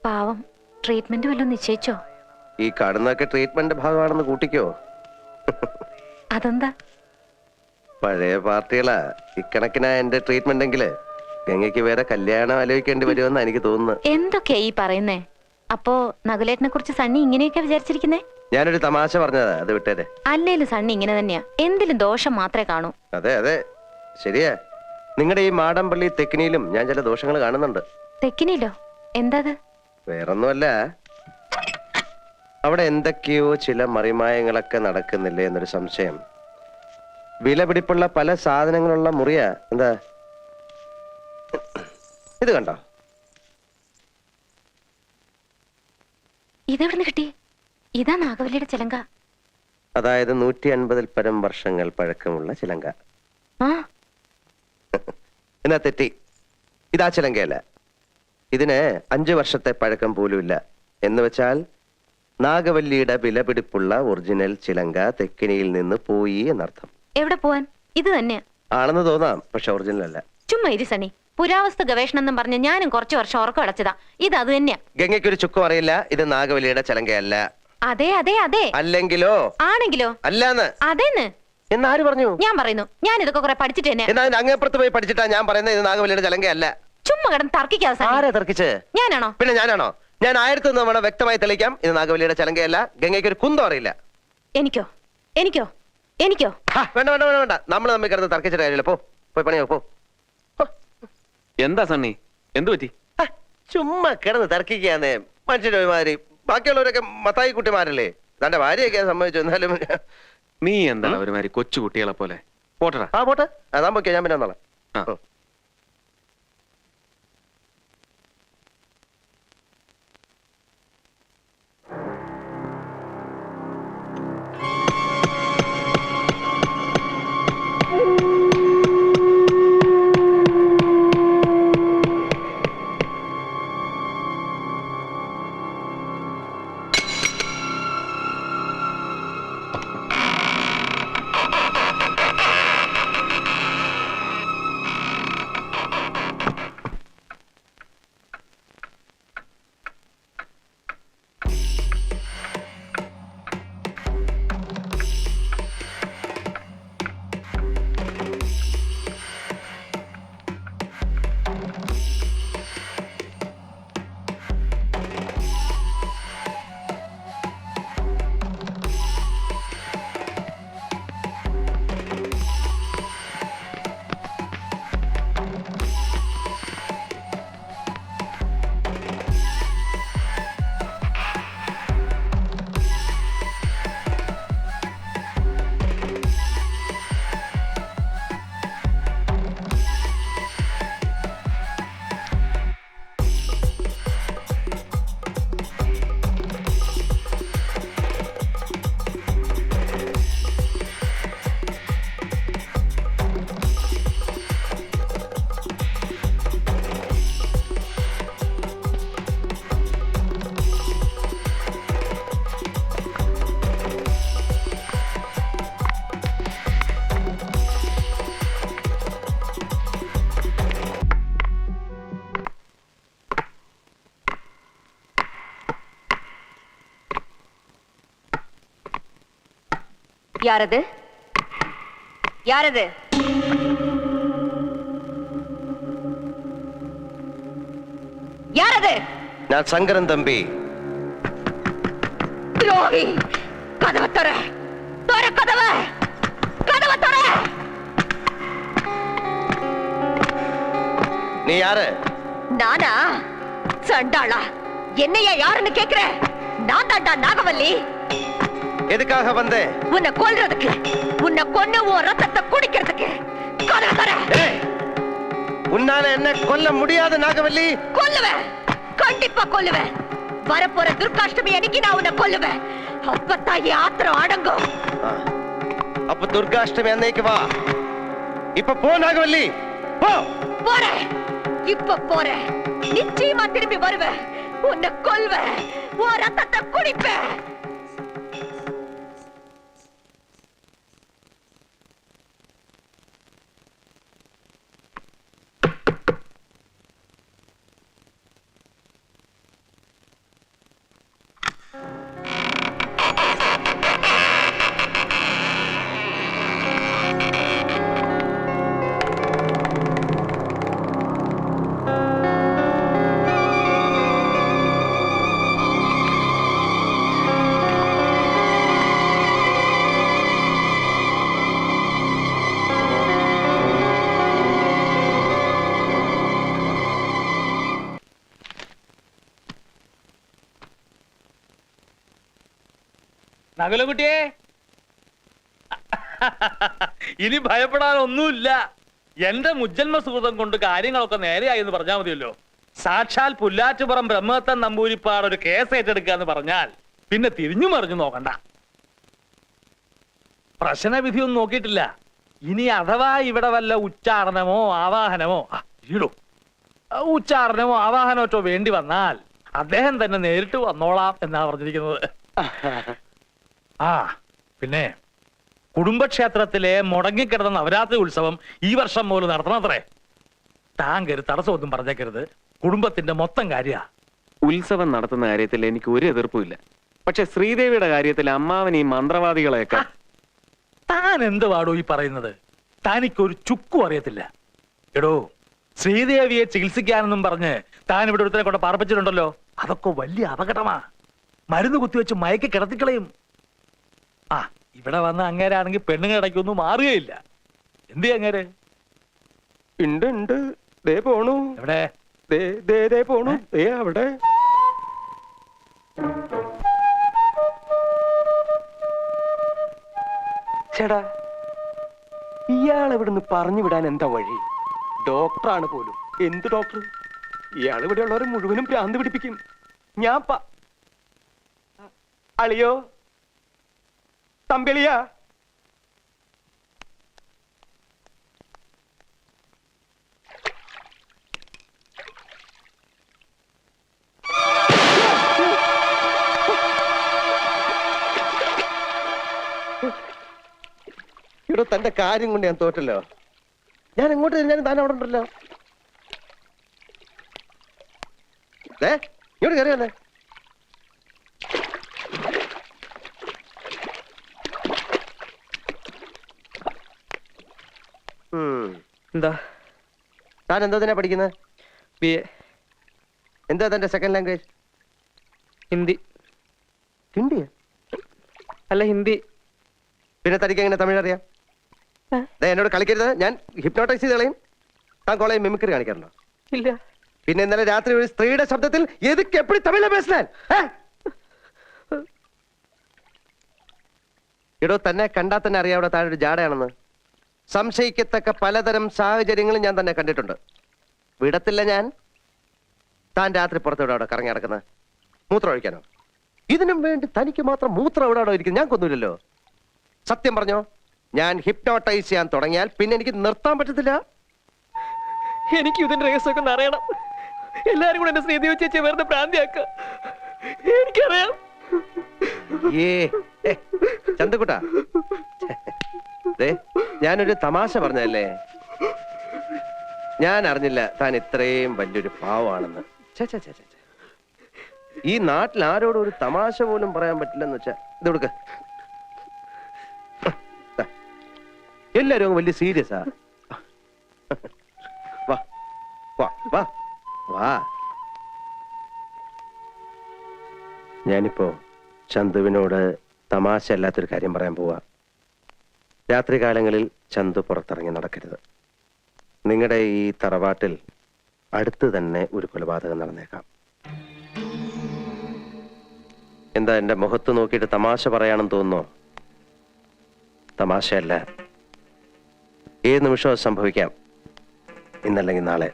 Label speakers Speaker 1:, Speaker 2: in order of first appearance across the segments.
Speaker 1: പാവം ട്രീറ്റ്മെന്റ് വല്ലതും നിശ്ചയിച്ചോ?
Speaker 2: ഈ കാണുന്നതൊക്കെ ട്രീറ്റ്മെന്റ് ഭാഗമാണെന്ന് കൂട്ടിക്കോ.
Speaker 1: അതെന്താ?
Speaker 2: പഴയ പാർട്ടികളാ ഇക്കണക്കിനാ എന്റെ ട്രീറ്റ്മെന്റ് എങ്കില് ഗംഗയ്ക്ക് വേറെ കല്യാണം ആലോചിക്കേണ്ടി വരുമെന്ന് എനിക്ക് തോന്നുന്നു.
Speaker 1: എന്തൊക്കെയാ ഈ പറയുന്നേ? അപ്പോ നകുലേട്ടനെ കുറിച്ച് സണ്ണി ഇങ്ങനെയൊക്കെ വിചാരിച്ചിരിക്കുന്നേ?
Speaker 2: ഞാനൊരു തമാശ പറഞ്ഞതാ, അത് വിട്ടേരെ.
Speaker 1: അല്ലേലും സണ്ണി ഇങ്ങനെ തന്നെയാ, എന്തിലും ദോഷം മാത്രമേ കാണൂ.
Speaker 2: അതെ അതെ ശരിയാ. നിങ്ങളുടെ ഈ മാടമ്പള്ളി തെക്കിനിയിലും ഞാൻ ചില ദോഷങ്ങൾ കാണുന്നുണ്ട്.
Speaker 1: തെക്കിനില്ലോ? എന്താ?
Speaker 2: വേറൊന്നുമല്ല, അവിടെ എന്തൊക്കെയോ ചില മറിമായങ്ങളൊക്കെ നടക്കുന്നില്ലേ എന്നൊരു സംശയം. വിലപിടിപ്പുള്ള പല സാധനങ്ങളുള്ള മുറിയാ. എന്താ ഇത് കണ്ടോ?
Speaker 1: ഇതെവിടുന്ന് കിട്ടി? ഇതാ നാഗവല്ലിയുടെ ചിലങ്ക.
Speaker 2: അതായത് 150 പരം വർഷങ്ങൾ പഴക്കമുള്ള ചിലങ്ക. എന്നാ തെറ്റി, ഇതാ ചിലങ്കയല്ല. ഇതിന് 5 വർഷത്തെ പഴക്കം പോലുമില്ല. എന്ന് വെച്ചാൽ നാഗവല്ലിയുടെ വിലപിടിപ്പുള്ള ഒറിജിനൽ ചിലങ്ക തെക്കിനിയിൽ നിന്ന് പോയി എന്നർത്ഥം.
Speaker 1: എവിടെ പോവാൻ? ഇത് തന്നെയാ
Speaker 2: ആണെന്ന് തോന്നാം, പക്ഷെ ഒറിജിനൽ അല്ല.
Speaker 1: ചുമ്മാ ഇരി സണ്ണി. പുരാവസ്തു ഗവേഷണം എന്നും പറഞ്ഞ് ഞാനും കുറച്ചു വർഷം ഉറക്കം അടച്ചതാ. ഇത് അത് തന്നെയാ.
Speaker 2: ഗംഗയ്ക്കൊരു ചുക്കും അറിയില്ല ഇത് നാഗവല്ലിയുടെ ചിലങ്കയല്ല.
Speaker 1: അതെ അതെ അതെ.
Speaker 2: അല്ലെങ്കിലോ?
Speaker 1: ആണെങ്കിലോ?
Speaker 2: അല്ലാന്ന്.
Speaker 1: അതെന്ന്
Speaker 2: എന്നാര് പറഞ്ഞു?
Speaker 1: ഞാൻ പറയുന്നു. ഞാൻ ഇതൊക്കെ കുറെ പഠിച്ചിട്ട് തന്നെ.
Speaker 2: എന്നാ അങ്ങേപ്പുറത്ത് പോയി പഠിച്ചിട്ടാ ഞാൻ പറയുന്നത് ഇത് നാഗവല്ലിയുടെ ചിലങ്കയല്ല.
Speaker 1: ചുമ്മാ കിടന്ന് തർക്കിക്കാതെ.
Speaker 2: ആരാ തർക്കിച്ച്?
Speaker 1: ഞാനാണോ?
Speaker 2: പിന്നെ ഞാനാണോ? ഞാൻ 1001 തവണ വ്യക്തമായി തെളിയിക്കാം ഇത് നാഗവല്ലിയുടെ ചിലങ്കയല്ല. ഗംഗയ്ക്ക് ഒരു കുന്തം അറിയില്ല.
Speaker 1: എനിക്കോ? എനിക്കോ? എനിക്കോ?
Speaker 2: വേണ്ട വേണ്ട വേണ്ട വേണ്ട, നമ്മൾ തമ്മിൽ കിടന്ന് തർക്കിച്ചിട്ട് കാര്യമില്ല. പോയി പണിയോ പോ.
Speaker 3: എന്താ സണ്ണി, എന്തു പറ്റി?
Speaker 2: ചുമ്മാ കിടന്ന് തർക്കിക്കാന്നേ മനുഷ്യന്റെ ഒരുമാതിരി. ബാക്കിയുള്ളവരൊക്കെ മത്തായി കുട്ടിമാരല്ലേ, തന്റെ ഭാര്യയൊക്കെ സമ്മതിച്ചു. എന്നാലും
Speaker 3: നീ എന്താ ഒരുമാതിരി കൊച്ചു കുട്ടികളെ പോലെ? പോട്ടടാ.
Speaker 2: പോട്ടെ, അതാ പോക്കോ, ഞാൻ പിന്നെ വന്നോളാം.
Speaker 1: யாரது? யாரது? யாரது?
Speaker 2: நான் சங்கரன் தம்பி.
Speaker 1: துரோகி! கதவை தர! தர கதவை! கதவை தர!
Speaker 2: நீ யாரு?
Speaker 1: நானா? சண்டாளா! என்னையா யாருன்னு கேக்குற? நான் தாண்டா நாகவல்லி.
Speaker 2: எதுக்காக வந்தே?
Speaker 1: உன்னை கொல்றதுக்கு, உன்னை கொன்னு உன் ரத்தத்தை குடிக்கிறதுக்கு. கதவை தர!
Speaker 2: உன்னால என்ன கொல்ல முடியாது நாகவல்லி.
Speaker 1: கொல்லுவேன், கண்டிப்பா கொல்லுவேன். வரப்போற துர்காஷ்டமி அன்னைக்கு நான் உன்னை கொல்லுவேன். அப்பத்தான் என் ஆத்திரம் அடங்கும்.
Speaker 2: அப்ப துர்காஷ்டமி அன்னைக்கு வா. இப்ப போ நாகவல்லி, போ.
Speaker 1: போறேன், இப்ப போறேன். நிச்சயமா திரும்பி வருவேன். உன்னை கொல்வேன், உன் ரத்தத்தை குடிப்பேன்.
Speaker 4: നകുലകുട്ടിയെ ഇനി ഭയപ്പെടാനൊന്നുമില്ല. എന്റെ മുജ്ജന്മ സുഹൃതം കൊണ്ട് കാര്യങ്ങളൊക്കെ നേരെയായി എന്ന് പറഞ്ഞാൽ മതിയല്ലോ. സാക്ഷാൽ പുല്ലാറ്റുപുറം ബ്രഹ്മത്തൻ നമ്പൂരിപ്പാട് ഒരു കേസ് ഏറ്റെടുക്കുക എന്ന് പറഞ്ഞാൽ പിന്നെ തിരിഞ്ഞു മറിഞ്ഞു നോക്കണ്ട. പ്രശ്നവിധിയൊന്നും നോക്കിയിട്ടില്ല. ഇനി അഥവാ ഇവിടെ വല്ല ഉച്ചാരണമോ ആവാഹനമോ ഉച്ചാരണമോ ആവാഹനമോ വേണ്ടി വന്നാൽ അദ്ദേഹം തന്നെ നേരിട്ട് വന്നോളാം എന്നാ പറഞ്ഞിരിക്കുന്നത്. ആ പിന്നെ കുടുംബക്ഷേത്രത്തിലെ മുടങ്ങിക്കിടന്ന നവരാത്രി ഉത്സവം ഈ വർഷം മുതൽ നടത്തണത്രേ. താങ്കര് തടസ്സമൊന്നും പറഞ്ഞേക്കരുത്. കുടുംബത്തിന്റെ മൊത്തം കാര്യ.
Speaker 3: ഉത്സവം നടത്തുന്ന കാര്യത്തിൽ എനിക്ക് ഒരു എതിർപ്പുമില്ല. പക്ഷെ ശ്രീദേവിയുടെ കാര്യത്തിൽ അമ്മാവൻ ഈ മന്ത്രവാദികളെയൊക്കെ...
Speaker 4: താൻ എന്ത് പാടോ ഈ പറയുന്നത്? താനിക്കൊരു ചുക്കും അറിയത്തില്ല. എടോ, ശ്രീദേവിയെ ചികിത്സിക്കാനെന്നും പറഞ്ഞ് താൻ ഇവിടെ ഒരുത്തനെ കൊണ്ട് പാർപ്പിച്ചിട്ടുണ്ടല്ലോ. അതൊക്കെ വലിയ അപകടമാ. മരുന്ന് കുത്തിവെച്ച് മയക്കി കിടത്തിക്കളയും. ആ, ഇവിടെ വന്ന അങ്ങേരാണെങ്കിൽ പെണ്ണുങ്ങളിടയ്ക്കൊന്നും മാറുകയില്ല. എന്ത് അങ്ങേര്?
Speaker 3: ഉണ്ട് ദേ പോണു.
Speaker 4: എവിടെ?
Speaker 3: ദേ പോണു. അവിടെ ചേടാ, ഇയാൾ ഇവിടുന്ന് പറഞ്ഞു വിടാൻ എന്താ വഴി? ഡോക്ടറാണ് പോലും. എന്ത് ഡോക്ടർ? ഇയാൾ ഇവിടെ ഉള്ളവരെ മുഴുവനും ഭ്രാന്ത് പിടിപ്പിക്കും. ഞാൻ അളിയോ, തമ്പിളിയാ,
Speaker 2: ഇവിടെ തന്റെ കാര്യം കൊണ്ട് ഞാൻ തോറ്റല്ലോ. ഞാൻ എങ്ങോട്ട് തിരിഞ്ഞാലും താൻ അവിടെ ഉണ്ടല്ലോ. ഇങ്ങോട്ട് കയറിയല്ലേ?
Speaker 3: എന്താ
Speaker 2: താൻ എന്താ തന്നെ പഠിക്കുന്നത്?
Speaker 3: BA.
Speaker 2: എന്താ തന്റെ സെക്കൻഡ് ലാംഗ്വേജ്?
Speaker 3: ഹിന്ദി.
Speaker 2: ഹിന്ദിയാ?
Speaker 3: അല്ല, ഹിന്ദി.
Speaker 2: പിന്നെ തനിക്ക് എങ്ങനെ തമിഴ് അറിയാം? എന്നോട് കളിക്കരുത്. ഞാൻ ഹിപ്നോട്ടൈസ് ചെയ്ത് കളയും. താൻ കോളേജ് മിമിക്രി കാണിക്കാറുണ്ടോ?
Speaker 3: ഇല്ല.
Speaker 2: പിന്നെ ഇന്നലെ രാത്രി ഒരു സ്ത്രീയുടെ ശബ്ദത്തിൽ എതുക്ക് എപ്പടി തമിഴിലെ പേശാൻ? ഇടോ, തന്നെ കണ്ടാൽ തന്നെ അറിയാം അവിടെ താഴെ ഒരു ജാടയാണെന്ന്. സംശയിക്കത്തക്ക പലതരം സാഹചര്യങ്ങളും ഞാൻ തന്നെ കണ്ടിട്ടുണ്ട്. വിടത്തില്ല ഞാൻ. താൻ രാത്രി പുറത്തോടെ അവിടെ കറങ്ങി നടക്കുന്നത് മൂത്രം ഒഴിക്കാനോ? ഇതിനും വേണ്ടി തനിക്ക് മാത്രം മൂത്രം എവിടെയാണോ ഇരിക്കുന്നത്? ഞാൻ കൊന്നൂലല്ലോ. സത്യം പറഞ്ഞോ, ഞാൻ ഹിപ്നോട്ടൈസ് ചെയ്യാൻ തുടങ്ങിയാൽ പിന്നെ എനിക്ക് നിർത്താൻ പറ്റത്തില്ല.
Speaker 3: എനിക്ക് ഇതിന്റെ രഹസ്യമൊക്കെ ഒന്ന് അറിയണം. എല്ലാരും കൂടെ എന്നെ ശ്രീദേവി ചേച്ചി വെറുതെ ഭ്രാന്തിയാക്ക. എനിക്കറിയാം.
Speaker 2: ചന്തക്കുട്ടാ, ഞാനൊരു തമാശ പറഞ്ഞല്ലേ. ഞാൻ അറിഞ്ഞില്ല താൻ ഇത്രയും വലിയൊരു പാവാണെന്ന്. ഈ നാട്ടിൽ ആരോടും ഒരു തമാശ പോലും പറയാൻ പറ്റില്ലെന്ന് വെച്ചാ ഇത് കൊടുക്ക. എല്ലാരും വലിയ സീരിയസാ. വാ വാ വാ വാ. ഞാനിപ്പോ ചന്തുവിനോട് തമാശ അല്ലാത്തൊരു കാര്യം പറയാൻ പോവാ. രാത്രി കാലങ്ങളിൽ ചന്തു പുറത്തിറങ്ങി നടക്കരുത്. നിങ്ങളുടെ ഈ തറവാട്ടിൽ അടുത്ത് തന്നെ ഒരു കൊലപാതകം നടന്നേക്കാം. എന്താ എന്റെ മുഖത്ത് നോക്കിയിട്ട് തമാശ പറയാണെന്ന് തോന്നുന്നോ? തമാശയല്ല. ഏത് നിമിഷവും സംഭവിക്കാം. ഇന്നല്ലെങ്കിൽ നാളെ.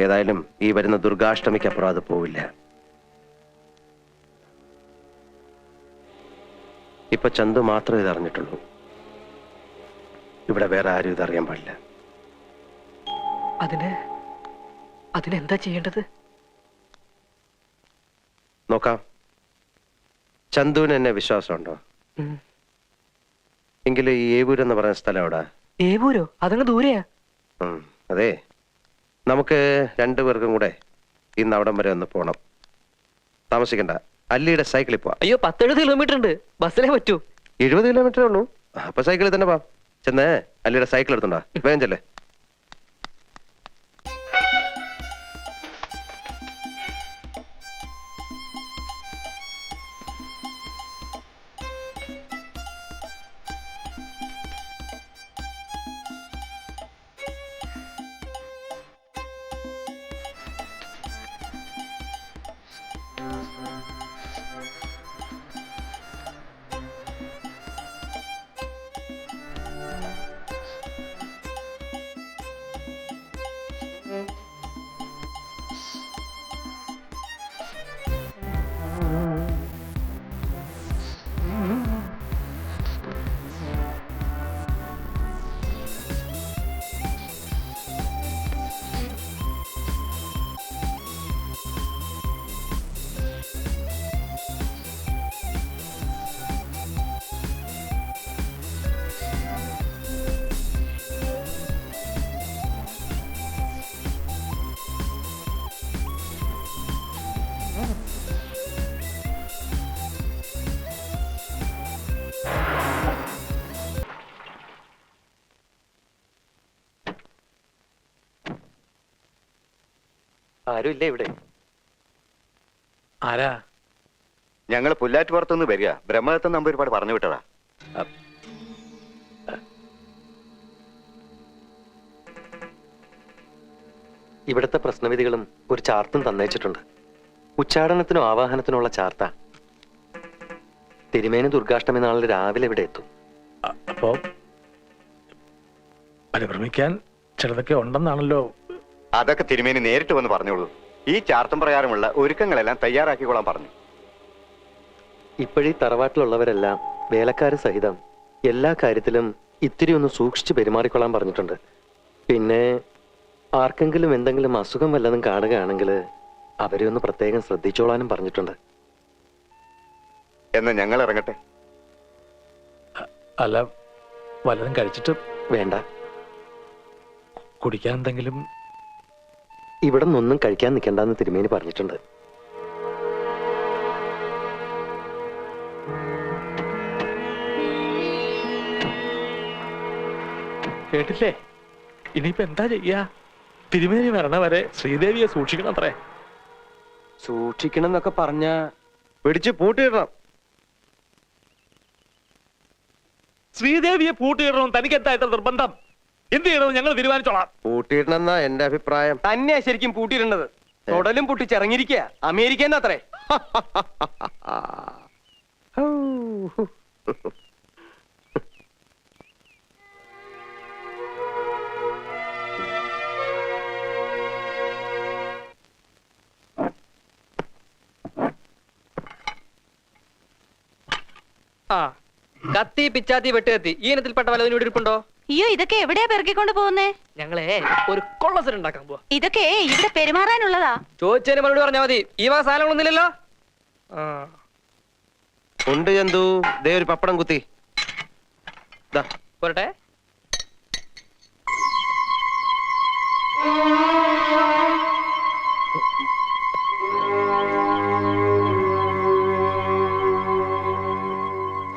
Speaker 2: ഏതായാലും ഈ വരുന്ന ദുർഗാഷ്ടമിക്കപ്പുറം അത് പോവില്ല. ഇപ്പൊ ചന്തു മാത്രമേ ഇതറിഞ്ഞിട്ടുള്ളൂ. ഇവിടെ വേറെ ആരും ഇതറിയാൻ പാടില്ല.
Speaker 5: അതിനെന്താ ചെയ്യേണ്ടത്?
Speaker 2: നോക്കാം. ചന്തുവിന് എന്നെ വിശ്വാസമുണ്ടോ? എങ്കിലും ഈ ഏവൂരെന്ന് പറയുന്ന സ്ഥലം എവിടാ?
Speaker 5: ഏവൂരോ? അതങ്ങ് ദൂരെയാ.
Speaker 2: അതെ, നമുക്ക് രണ്ടുപേർക്കും കൂടെ ഇന്ന് അവിടം വരെ ഒന്ന് പോണം. താമസിക്കണ്ട. അല്ലിയുടെ സൈക്കിളിൽ പോവാം.
Speaker 5: അയ്യോ, 10-70 കിലോമീറ്റർ ഉണ്ട്. ബസ്സിലേ പറ്റൂ.
Speaker 2: 70 കിലോമീറ്ററേ ഉള്ളൂ. അപ്പൊ സൈക്കിളിൽ തന്നെ പോവാം. ചെന്ന് അല്ലിയുടെ സൈക്കിൾ എടുത്തുണ്ടോ? വേഗം ചെല്ലേ.
Speaker 3: ആരും ഇല്ലേ ഇവിടെ?
Speaker 4: ആരാ?
Speaker 6: ഞങ്ങൾ പുല്ലാറ്റുപുറത്തുനിന്ന് വരിക. ബ്രഹ്മദത്തൻ നമ്പർ ഒരുപാട് പറഞ്ഞു വിട്ടതാ.
Speaker 3: ഇവിടുത്തെ പ്രശ്നവിധികളും ഒരു ചാർത്തും തന്നേച്ചിട്ടുണ്ട്. ഉച്ചാടനത്തിനും ആവാഹനത്തിനുള്ള ചാർത്ത. തിരുമേനി ദുർഗാഷ്ടമി നാളിൽ രാവിലെ ഇവിടെ എത്തും.
Speaker 4: അപ്പോ പരിഭ്രമിക്കാൻ ചിലതൊക്കെ ഉണ്ടെന്നാണല്ലോ.
Speaker 6: അതൊക്കെ തിരുമേനി നേരിട്ട് വന്ന് പറഞ്ഞോളൂ. ഈ ചാർത്തം പ്രകാരമുള്ള ഒരുക്കങ്ങളെല്ലാം തയ്യാറാക്കിക്കൊള്ളാൻ പറഞ്ഞു.
Speaker 3: ഇപ്പോഴീ തറവാട്ടിലുള്ളവരെല്ലാം വേലക്കാര് സഹിതം എല്ലാ കാര്യത്തിലും ഇത്തിരി ഒന്ന് സൂക്ഷിച്ച് പെരുമാറിക്കൊള്ളാൻ പറഞ്ഞിട്ടുണ്ട്. പിന്നെ ആർക്കെങ്കിലും എന്തെങ്കിലും അസുഖം വല്ലതും കാണുകയാണെങ്കിൽ അവരെ ഒന്ന് പ്രത്യേകം ശ്രദ്ധിച്ചോളാനും പറഞ്ഞിട്ടുണ്ട്.
Speaker 6: എന്നാ ഞങ്ങൾ ഇറങ്ങട്ടെ.
Speaker 4: അല്ല, വല്ലതും കഴിച്ചിട്ട്
Speaker 3: വേണ്ട,
Speaker 4: കുടിക്കാൻ എന്തെങ്കിലും?
Speaker 3: ഇവിടെ നിന്നൊന്നും കഴിക്കാൻ നിൽക്കണ്ടെന്ന് തിരുമേനി പറഞ്ഞിട്ടുണ്ട്.
Speaker 4: കേട്ടില്ലേ? ഇനിയിപ്പോ എന്താ ചെയ്യാ? തിരുമേനി വരണ വരെ ശ്രീദേവിയെ സൂക്ഷിക്കണം അത്രേ.
Speaker 3: സൂക്ഷിക്കണം എന്നൊക്കെ പറഞ്ഞ
Speaker 2: പിടിച്ച് പൂട്ടിയിടണം.
Speaker 4: ശ്രീദേവിയെ പൂട്ടിയിടണം. തനിക്ക് എന്താ ഇത്ര നിർബന്ധം? എന്ത് ചെയ്യണമെന്ന് ഞങ്ങൾ തീരുമാനിച്ചോളാം.
Speaker 2: പൂട്ടിയിടണമെന്നാ എന്റെ അഭിപ്രായം.
Speaker 3: തന്നെയാ ശരിക്കും പൂട്ടിയിടേണ്ടത്. തൊടലും പൊട്ടിച്ചിറങ്ങിയിരിക്കുക. അമേരിക്ക അത്രേ.
Speaker 5: കത്തി പിച്ചാത്തി വെട്ടുകത്തി ഈ ഇനത്തിൽപ്പെട്ട വല്ലതിനും ഇവിടെ ഇരിപ്പുണ്ടോ?
Speaker 1: അയ്യോ, ഇതൊക്കെ എവിടെയാ പെറുക്കിക്കൊണ്ട് പോകുന്നേ?
Speaker 5: ഞങ്ങളെ ഒരു കൊള്ളസരം ഉണ്ടാക്കാൻ പോവാ.
Speaker 1: ഇതൊക്കെ ഇവിടെ പെരുമാറാനുള്ളതാ.
Speaker 5: ചോദിച്ചതിന് മറുപടി പറഞ്ഞാൽ മതി. ഈ വക സാധനങ്ങളൊന്നുമില്ലല്ലോ.
Speaker 2: ഉണ്ട് ചന്തു, ദേ ഒരു പപ്പടം കുത്തി. ദാ.
Speaker 5: പോരട്ടെ.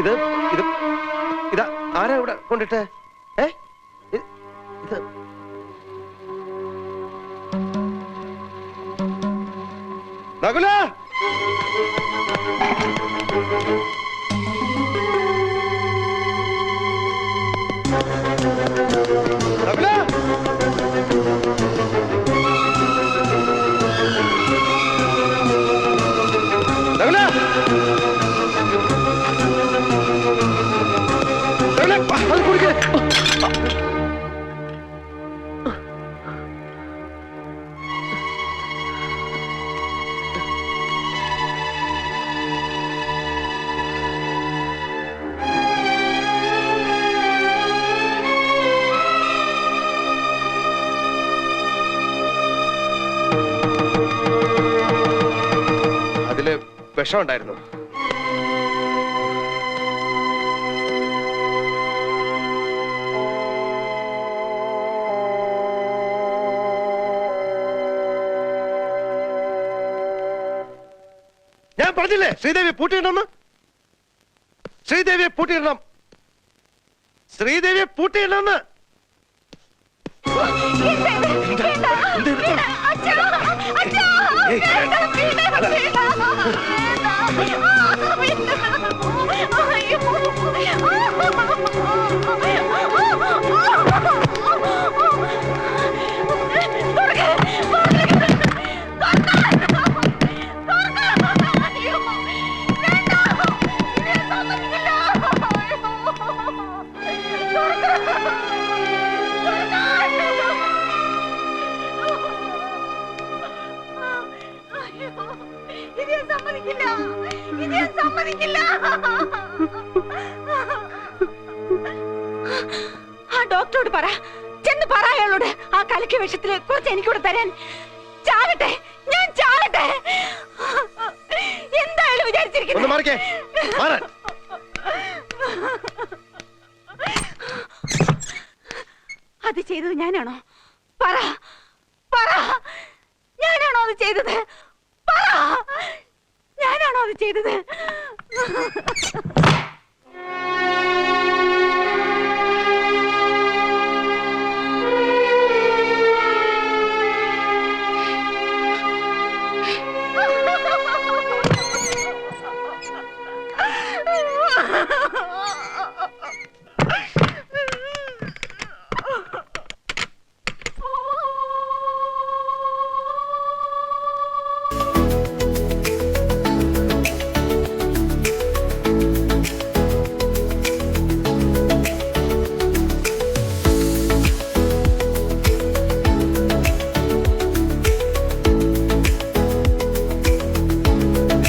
Speaker 2: ഇത് ഇത് ഇതാ ആരാ ഇവിടെ കൊണ്ടിട്ട്? ഇത് നകുല, നകുല, നകുല, അത് കുടിക്കേ. അതില് വിഷം ഉണ്ടായിരുന്നു. ഞാൻ പറഞ്ഞില്ലേ ശ്രീദേവി പൂട്ടിയിടണം. ശ്രീദേവിയെ പൂട്ടിയിടണം. ശ്രീദേവിയെ പൂട്ടിയിടണം.
Speaker 1: ആ ഡോക്ടറോട് പറ, ചെന്ന് പറ അയാളോട് ആ കലക്കിയ വിഷത്തില് കുറച്ച് എനിക്കൂടെ തരാൻ. ചാകട്ടെ, ഞാൻ ചാകട്ടെ. എന്തായാലും വിചാരിച്ചിരിക്കുന്നു. അത് ചെയ്തത് ഞാനാണോ? പറ പറ, ഞാനാണോ അത് ചെയ്തത്? പറ, ഞാനാണോ അത് ചെയ്തത്?